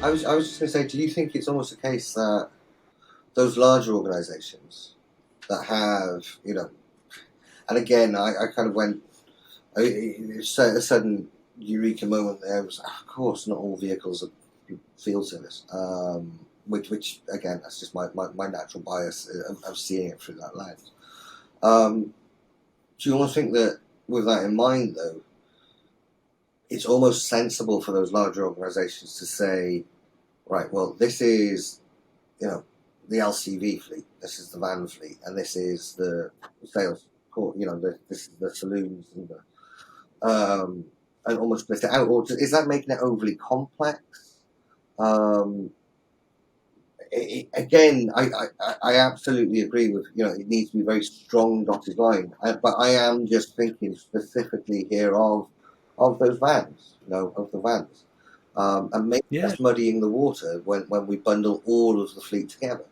I was just going to say, do you think it's almost a case that those larger organisations that have, and again, I kind of went, it's a sudden eureka moment there. It was, of course, not all vehicles are field service, which again, that's just my natural bias of seeing it through that lens. Do you almost think that with that in mind, though, it's almost sensible for those larger organisations to say, right, well, this is, the LCV fleet, this is the van fleet, and this is the sales court, this is the saloons and almost split it out. Or is that making it overly complex? Again, I absolutely agree with, it needs to be a very strong dotted line. But I am just thinking specifically here of those vans, of the vans. And maybe that's muddying the water when we bundle all of the fleet together.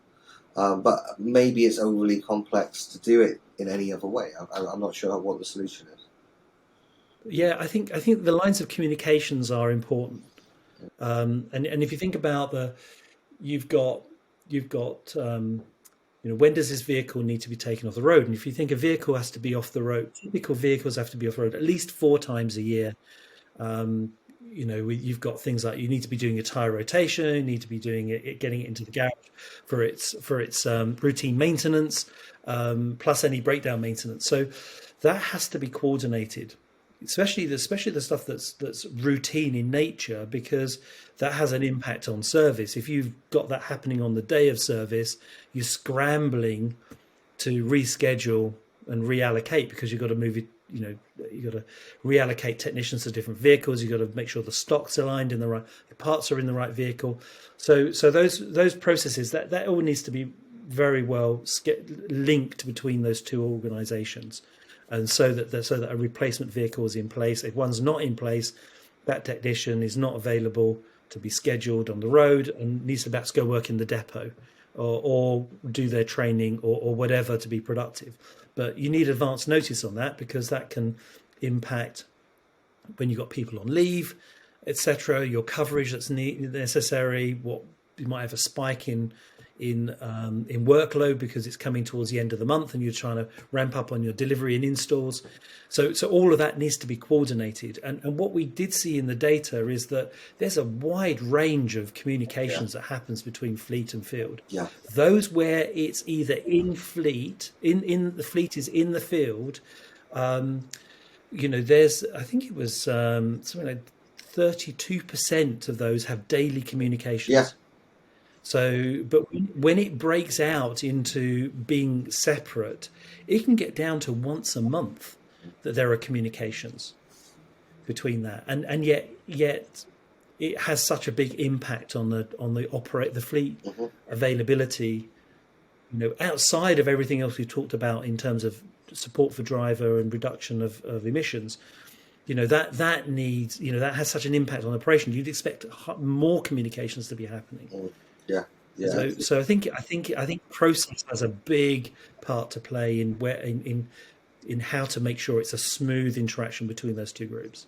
But maybe it's overly complex to do it in any other way. I'm not sure what the solution is. Yeah, I think the lines of communications are important. And if you think about you've got when does this vehicle need to be taken off the road? And if you think a vehicle has to be off the road, typical vehicles have to be off the road at least 4 times a year. You've got things like you need to be doing a tire rotation, you need to be doing it, getting it into the garage for its routine maintenance, plus any breakdown maintenance. So that has to be coordinated, especially the stuff that's routine in nature, because that has an impact on service. If you've got that happening on the day of service, you're scrambling to reschedule and reallocate because you've got to move it. You've got to reallocate technicians to different vehicles. You've got to make sure the stock's aligned in the right, the parts are in the right vehicle. So those processes that all needs to be very well linked between those two organisations, and so that a replacement vehicle is in place. If one's not in place, that technician is not available to be scheduled on the road and needs to perhaps go work in the depot or do their training or whatever to be productive. But you need advance notice on that, because that can impact when you've got people on leave, etc. Your coverage that's necessary. What you might have a spike in workload because it's coming towards the end of the month and you're trying to ramp up on your delivery and installs. So all of that needs to be coordinated. And what we did see in the data is that there's a wide range of communications that happens between fleet and field. Yeah. Those where it's either in fleet, in the fleet is in the field. There's, I think it was something like 32% of those have daily communications. Yeah. So, but when it breaks out into being separate, it can get down to once a month that there are communications between that, and yet it has such a big impact on the fleet availability. Outside of everything else we've talked about in terms of support for driver and reduction of emissions, that needs, that has such an impact on operation. You'd expect more communications to be happening. Yeah. Yeah. So I think process has a big part to play in how to make sure it's a smooth interaction between those two groups.